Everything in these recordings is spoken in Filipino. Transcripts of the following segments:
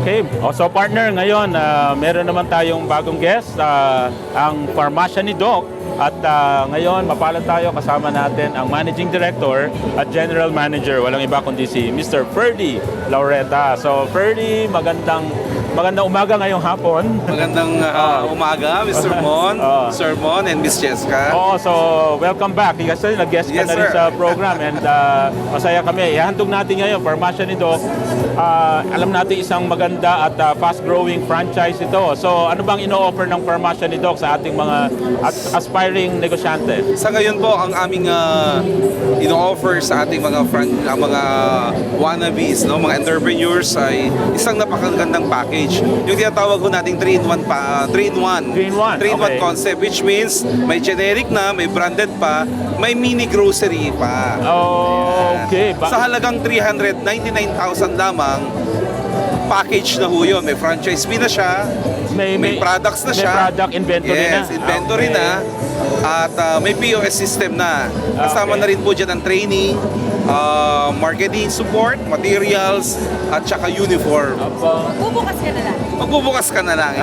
Okay. So partner, ngayon meron naman tayong bagong guest, ang Farmasya ni Doc. At ngayon, mapalad tayo, kasama natin ang Managing Director at General Manager, walang iba kundi si Mr. Ferdy Laureta. So Ferdy, magandang umaga ngayong hapon. Magandang umaga, Mr. Mon, Sir Mon, and Miss Jessica. So welcome back. Kasi nag-guest ka Yes, na rin sir. sa program and masaya kami. Ihandog natin ngayon, Farmasya ni Doc. Alam natin isang maganda at fast-growing franchise ito. So ano bang ino-offer ng Farmasya ni Doc sa ating mga aspiring negosyante? Sa ngayon po, ang aming ino-offer sa ating mga wannabes, no, mga entrepreneurs ay isang napakagandang package. Yung tinatawag ko nating 3-in-1 Okay. concept, which means may generic na, may branded pa, may mini grocery pa. Okay. Sa halagang 399,000 lamang, package na ho yun. May franchise fee na siya, may products na siya. May product inventory na. Yes, inventory Okay. na. At may POS system na. Kasama Okay. na rin po dyan ang training, marketing support, materials, at saka uniform. Bubukas ka na lang. Magbubukas ka na lang.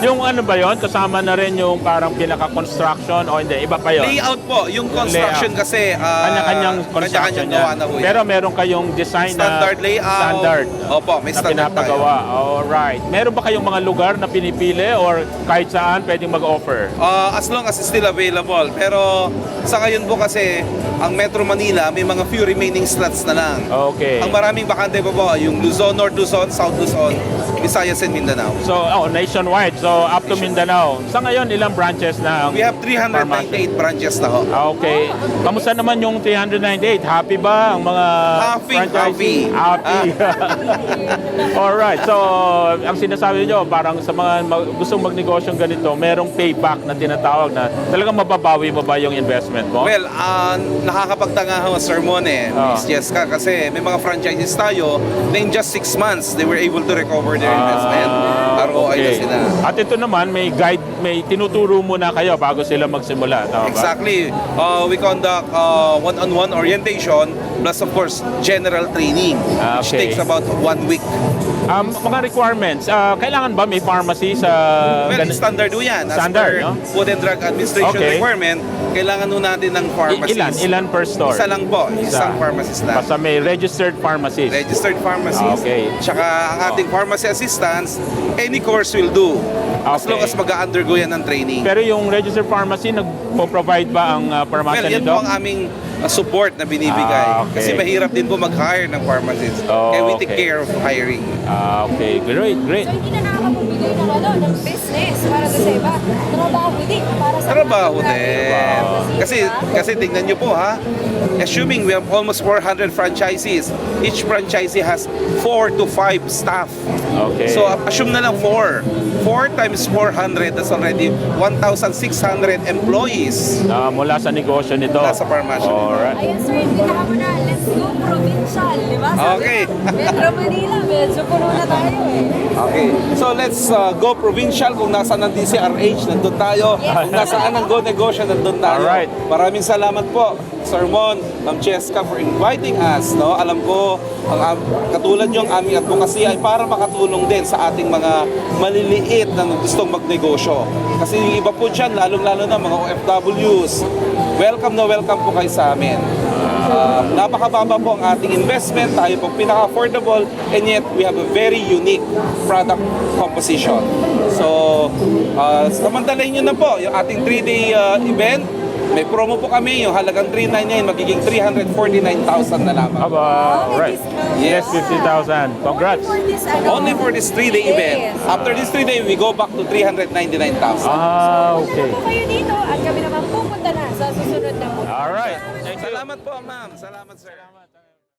Yung ano ba yon? Kasama na rin yung parang pinaka-construction o hindi? Iba pa yon? Layout po. Yung construction Layout. kasi Kanya-kanyang construction kanya-kanyang niya. gawa na po yan. Pero meron kayong design Standard layout. Standard. Opo, may na standard pinapagawa. Alright. Meron ba kayong mga lugar na pinipili or kahit saan pwedeng mag-offer? As long as it's still available. Pero sa ngayon po kasi, ang Metro Manila may mga few remaining slots na lang. Okay. Ang maraming bakante pa po, yung Luzon, North Luzon, South Luzon, Visayas and Mindanao. So, nationwide. So, up to Mindanao. Sa ngayon, ilang branches na ang We have 398 branches na ho. Okay. Kamusta naman yung 398? Happy ba ang mga Happy. Happy. Alright. So, ang sinasabi nyo, parang sa mga gustong magnegosyong ganito, merong payback na tinatawag na talagang mababawi mo ba yung investment mo? Well, nakakapagtanga ho, Sir Mon Miss Jessica, kasi may mga franchises tayo na in just 6 months, they were able to recover their investment. ROI na sila. At ito naman, may guide, may tinuturo muna kayo bago sila magsimula. Tama ba? Exactly. We conduct one-on-one orientation plus of course general training which Okay. takes about 1 week. Mga requirements, kailangan ba may pharmacy sa... Well, standard ho yan. Standard, As per no? Food and Drug Administration Okay. requirement, kailangan ho natin ng pharmacist. Ilan per store? Isa lang po. Isang pharmacist lang. Basta may registered pharmacist. Registered pharmacist. Okay. Tsaka ang ating pharmacy assistants, any course will do. As Okay. long as mag-undergo yan ng training. Pero yung registered pharmacy, nagpo-provide ba ang Well, pharmacy yan nito? po ang aming support na binibigay. Okay. Kasi mahirap din po mag-hire ng pharmacist. Kaya we take Okay. care of hiring. Okay, great. So hindi na nakakapagbigay ng business para sa iba. Trabaho din para sa Trabaho mga din. Wow. Kasi tingnan nyo po ha, assuming we have almost 400 franchisees, each franchisee has 4 to 5 staff. Okay. So assume na lang 4. 4 times 400, that's already 1,600 employees. Mula sa negosyo nito. Mula sa Farmasya. Alright. Ayun sir, imbitahan mo na. Let's go provincial. Di ba? Sabi Okay. mo, Metro Manila, medyo puno na tayo eh. Okay, so let's go provincial. Kung nasaan ang DCRH, nandun tayo. Kung nasaan ang Go Negosyo, nandun tayo. Alright. Maraming salamat po, Sir Mon, Ma'am Cheska, for inviting us. No? Alam ko, katulad nyo, ang aming advocacy ay para makatulong din sa ating mga maliliit na gustong magnegosyo. Kasi yung iba po dyan, lalong-lalo na mga OFWs, welcome na welcome po kayo sa amin. Napakababa po ang ating investment, tayo po pinaka-affordable, and yet we have a very unique product composition. So, samantalahin nyo na po yung ating 3-day event. May promo po kami, yung halagang 399 magiging 349,000 na lamang. Right. Yes, 50,000. Congrats. Only for this 3-day event. After this 3-day, we go back to 399,000. Okay. Punta kayo dito at kami naman pupunta na sa susunod na po. Alright. Salamat po, ma'am. Salamat, sir.